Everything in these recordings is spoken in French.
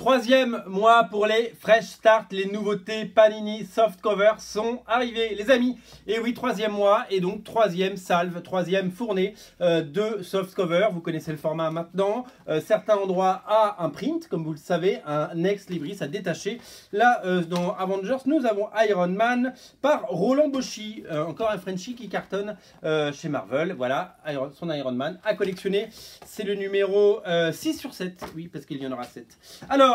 Troisième mois pour les Fresh Start, les nouveautés Panini Softcover sont arrivées les amis. Et oui, troisième mois et donc troisième salve, troisième fournée de Softcover. Vous connaissez le format maintenant. Certains ont droit à un print, comme vous le savez, un ex libris à détacher. Là, dans Avengers, nous avons Iron Man par Roland Boschi. Encore un Frenchie qui cartonne chez Marvel. Voilà, son Iron Man à collectionner. C'est le numéro 6 sur 7. Oui, parce qu'il y en aura 7. Alors,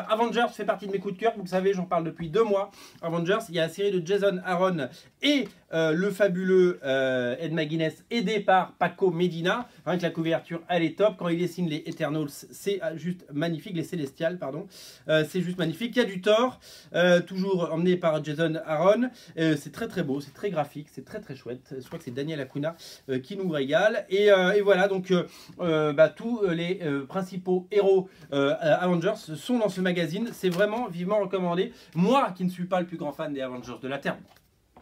Avengers fait partie de mes coups de cœur, vous le savez, j'en parle depuis 2 mois. Avengers, il y a la série de Jason Aaron et le fabuleux Ed McGuinness, aidé par Paco Medina. Rien que la couverture, elle est top. Quand il dessine les Eternals, c'est juste magnifique. Les Célestials, pardon. C'est juste magnifique. Il y a du Thor, toujours emmené par Jason Aaron. C'est très très beau, c'est très graphique, c'est très très chouette. Je crois que c'est Daniel Acuna qui nous régale. Et voilà, donc tous les principaux héros Avengers sont dans ce magazine. C'est vraiment vivement recommandé. Moi qui ne suis pas le plus grand fan des Avengers de la Terre,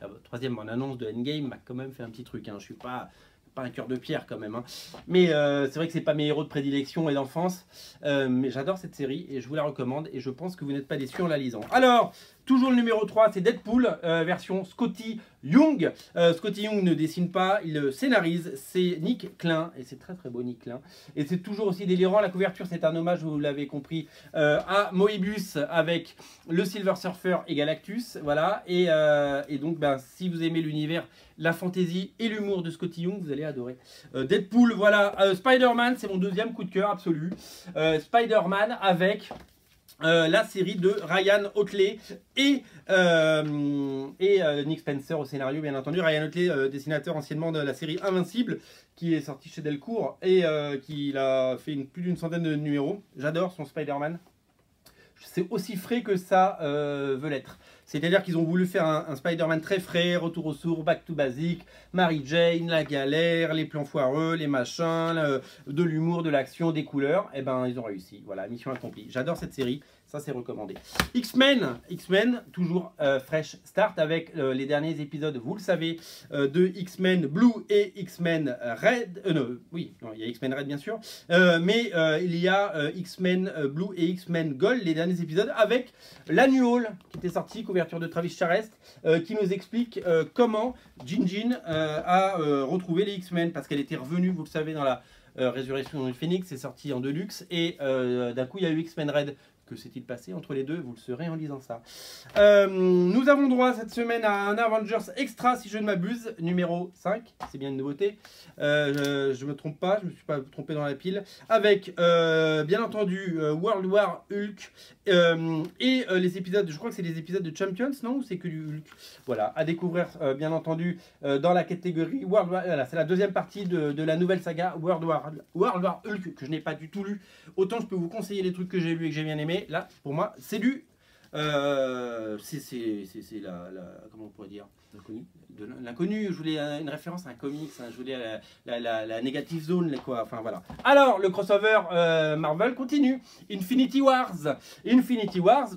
la troisième annonce de Endgame m'a quand même fait un petit truc. Je suis pas un cœur de pierre quand même. Mais c'est vrai que c'est pas mes héros de prédilection et d'enfance. Mais j'adore cette série et je vous la recommande. Et je pense que vous n'êtes pas déçus en la lisant. Alors, toujours le numéro 3, c'est Deadpool, version Scotty Young. Scotty Young ne dessine pas, il scénarise. C'est Nick Klein. Et c'est très très beau Nick Klein. Et c'est toujours aussi délirant. La couverture, c'est un hommage, vous l'avez compris, à Moebius avec le Silver Surfer et Galactus. Voilà. Et donc, si vous aimez l'univers, la fantaisie et l'humour de Scotty Young, vous allez adorer. Deadpool, voilà. Spider-Man, c'est mon deuxième coup de cœur absolu. Spider-Man avec la série de Ryan Otley et Nick Spencer au scénario, bien entendu. Ryan Otley, dessinateur anciennement de la série Invincible, qui est sorti chez Delcourt et qui a fait plus d'une centaine de numéros. J'adore son Spider-Man. C'est aussi frais que ça veut l'être. C'est-à-dire qu'ils ont voulu faire un Spider-Man très frais, retour aux sources, back to basic, Mary Jane, la galère, les plans foireux, les machins, de l'humour, de l'action, des couleurs. Et ben ils ont réussi. Voilà, mission accomplie. J'adore cette série. Ça, c'est recommandé. X-Men, toujours fresh start avec les derniers épisodes, vous le savez, de X-Men Blue et X-Men Red. Il y a X-Men Red, bien sûr. Mais il y a X-Men Blue et X-Men Gold, les derniers épisodes, avec l'annual qui était sorti, couverture de Travis Charest, qui nous explique comment Jinjin a retrouvé les X-Men, parce qu'elle était revenue, vous le savez, dans la Résurrection du Phénix, c'est sorti en deluxe, et d'un coup, il y a eu X-Men Red. Que s'est-il passé entre les deux? Vous le saurez en lisant ça. Nous avons droit cette semaine à un Avengers Extra, si je ne m'abuse, numéro 5. C'est bien une nouveauté. Je ne me trompe pas, je ne me suis pas trompé dans la pile. Avec, bien entendu, World War Hulk et les épisodes, je crois que c'est les épisodes de Champions, non? Ou c'est que du Hulk? Voilà, à découvrir, bien entendu, dans la catégorie World War. Voilà, c'est la deuxième partie de la nouvelle saga World War Hulk, que je n'ai pas du tout lu. Autant je peux vous conseiller les trucs que j'ai lus et que j'ai bien aimé. Là, pour moi, c'est du... c'est comment on pourrait dire, l'inconnu. Je voulais une référence à un comics, je voulais la négative zone, quoi. Enfin voilà. Alors le crossover Marvel continue. Infinity Wars,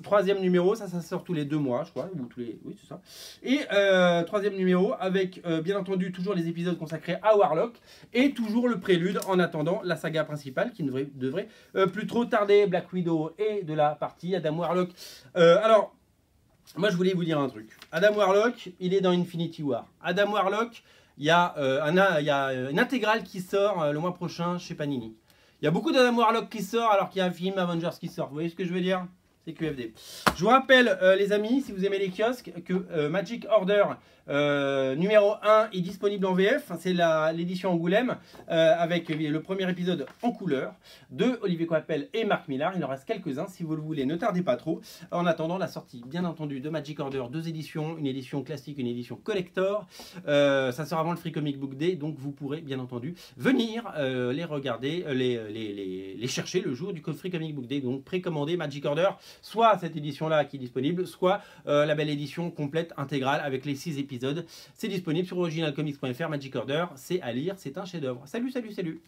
troisième numéro, ça sort tous les 2 mois, je crois, ou tous les, oui c'est ça. Et troisième numéro avec bien entendu toujours les épisodes consacrés à Warlock et toujours le prélude en attendant la saga principale qui ne devrait plus trop tarder. Black Widow et de la partie Adam Warlock. Alors, moi je voulais vous dire un truc. Adam Warlock, il est dans Infinity War. Adam Warlock, il y a une intégrale qui sort le mois prochain chez Panini. Il y a beaucoup d'Adam Warlock qui sort alors qu'il y a un film Avengers qui sort. Vous voyez ce que je veux dire? C'est QFD. Je vous rappelle, les amis, si vous aimez les kiosques, que Magic Order numéro 1 est disponible en VF. C'est l'édition Angoulême avec le premier épisode en couleur de Olivier Coipel et Marc Millard. Il en reste quelques-uns si vous le voulez, ne tardez pas trop. En attendant la sortie, bien entendu, de Magic Order, 2 éditions, une édition classique, une édition collector. Ça sort avant le Free Comic Book Day, donc vous pourrez bien entendu venir les regarder, les chercher le jour du Free Comic Book Day. Donc précommandez Magic Order, soit cette édition-là qui est disponible, soit la belle édition complète intégrale avec les 6 épisodes. C'est disponible sur originalcomics.fr. Magic Order, c'est à lire, c'est un chef-d'œuvre. Salut, salut, salut!